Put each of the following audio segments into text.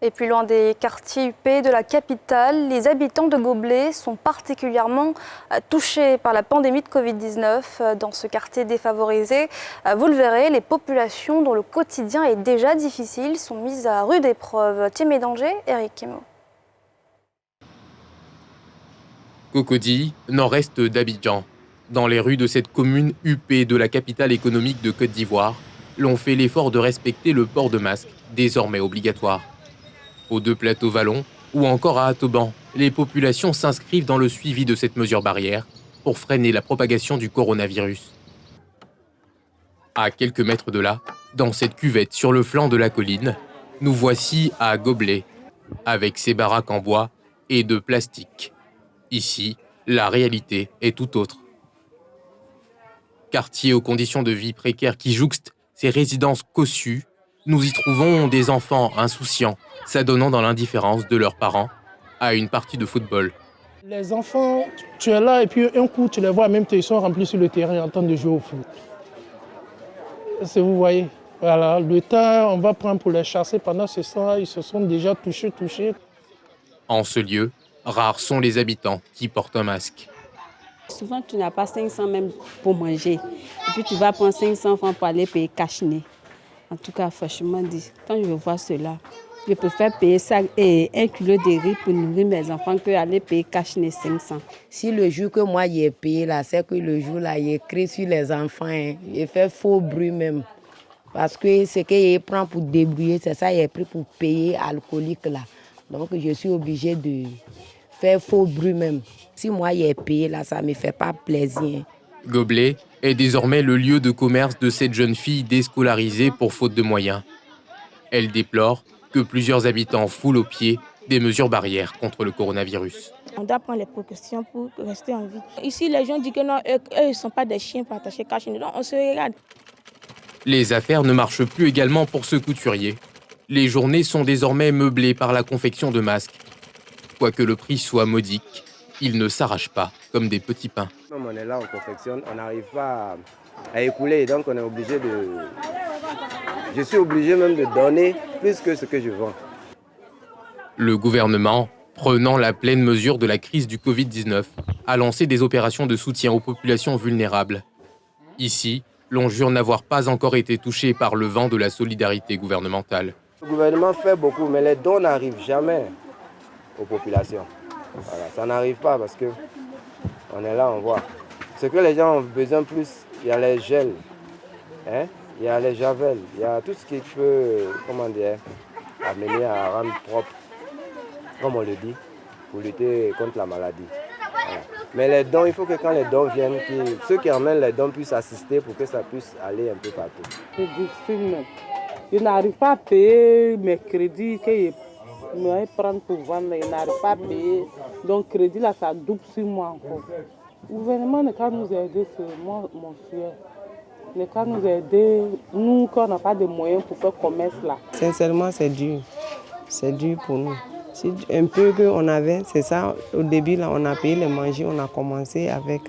Et puis loin des quartiers huppés de la capitale, les habitants de Goblet sont particulièrement touchés par la pandémie de Covid-19. Dans ce quartier défavorisé, vous le verrez, les populations dont le quotidien est déjà difficile sont mises à rude épreuve. Thierry Danger, Eric Kemo. Cocody, nord-est d'Abidjan. Dans les rues de cette commune huppée de la capitale économique de Côte d'Ivoire, l'on fait l'effort de respecter le port de masque, désormais obligatoire. Aux deux plateaux vallons ou encore à Atoban, les populations s'inscrivent dans le suivi de cette mesure barrière pour freiner la propagation du coronavirus. À quelques mètres de là, dans cette cuvette sur le flanc de la colline, nous voici à Goblet, avec ses baraques en bois et de plastique. Ici, la réalité est tout autre. Quartier aux conditions de vie précaires qui jouxtent ces résidences cossues, nous y trouvons des enfants insouciants, s'adonnant dans l'indifférence de leurs parents à une partie de football. Les enfants, tu es là et puis un coup tu les vois, même ils sont remplis sur le terrain en train de jouer au foot. Vous voyez, voilà, le temps on va prendre pour les chasser pendant ce temps, ils se sont déjà touchés. En ce lieu, rares sont les habitants qui portent un masque. Souvent, tu n'as pas 500 même pour manger. Et puis, tu vas prendre 500 francs pour aller payer cache-nez. En tout cas, franchement dit, quand je vois cela, je préfère payer ça et 1 kilo de riz pour nourrir mes enfants que aller payer cache-nez 500. Si le jour que moi j'ai payé là, c'est que le jour là, il écrit sur les enfants, il fait faux bruit même. Parce que ce qu'il prend pour débrouiller, c'est ça, il est pris pour payer alcoolique là. Donc, je suis obligée de faire faux bruit même. Si moi j'ai payé là, ça ne me fait pas plaisir. Goblet est désormais le lieu de commerce de cette jeune fille déscolarisée pour faute de moyens. Elle déplore que plusieurs habitants foulent aux pieds des mesures barrières contre le coronavirus. On doit prendre les précautions pour rester en vie. Ici, les gens disent que non, eux, ils ne sont pas des chiens pour attacher cache-nez. Donc, on se regarde. Les affaires ne marchent plus également pour ce couturier. Les journées sont désormais meublées par la confection de masques. Quoique le prix soit modique, ils ne s'arrachent pas comme des petits pains. Comme on est là, on confectionne, on n'arrive pas à écouler, donc on est obligé de... Je suis obligé même de donner plus que ce que je vends. Le gouvernement, prenant la pleine mesure de la crise du Covid-19, a lancé des opérations de soutien aux populations vulnérables. Ici, l'on jure n'avoir pas encore été touché par le vent de la solidarité gouvernementale. Le gouvernement fait beaucoup, mais les dons n'arrivent jamais aux populations. Voilà, ça n'arrive pas parce que on est là, on voit. Ce que les gens ont besoin plus, il y a les gels, il y a les javels, il y a tout ce qui peut, amener à rendre propre, comme on le dit, pour lutter contre la maladie. Voilà. Mais les dons, il faut que quand les dons viennent, ceux qui emmènent les dons puissent assister pour que ça puisse aller un peu partout. C'est difficile même. Je n'arrive pas à payer mes crédits que je me prendre pour vendre, je n'arrive pas à payer. Donc, crédit là, ça double sur moi encore. Le gouvernement n'a qu'à nous aider, c'est moi, mon souhait. Il n'a qu'à nous aider, nous, quand on n'a pas de moyens pour faire commerce là. Sincèrement, c'est dur. C'est dur pour nous. Si un peu qu'on avait, c'est ça, au début, là, on a payé les manger, on a commencé avec...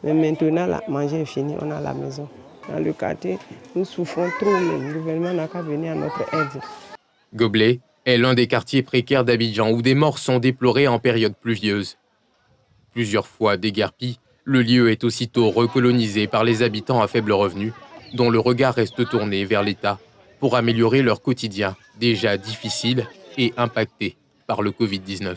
Mais maintenant, le manger est fini, on a la maison. Dans le quartier, nous souffrons trop, mais le gouvernement n'a qu'à venir à notre aide. Goblet est l'un des quartiers précaires d'Abidjan où des morts sont déplorées en période pluvieuse. Plusieurs fois déguerpi, le lieu est aussitôt recolonisé par les habitants à faible revenu, dont le regard reste tourné vers l'État pour améliorer leur quotidien, déjà difficile et impacté par le Covid-19.